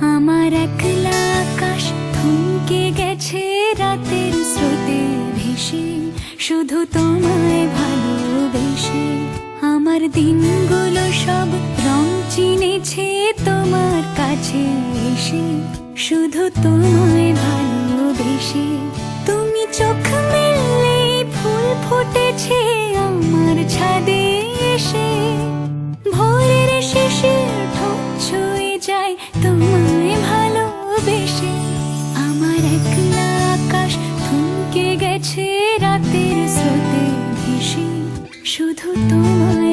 আমার একলা আকাশ থমকে গেছে রাতের স্রোতে ভেসে, শুধু তোমায় ভালোবেসে। আমার দিনগুলো সব রং চিনেছে তোমার কাছে এসে, শুধু তোমায় ভালোবেসে। তুমি চোখ মেললে ফুল ফুটেছে আমার ছাদে এসে, ভোরের শিশির ঠোঁট ছুঁয়ে যায় তোমায় ভালোবেসে। আমার একলা আকাশ থমকে গেছে রাতের স্রোতে ভেসে, শুধু তোমায়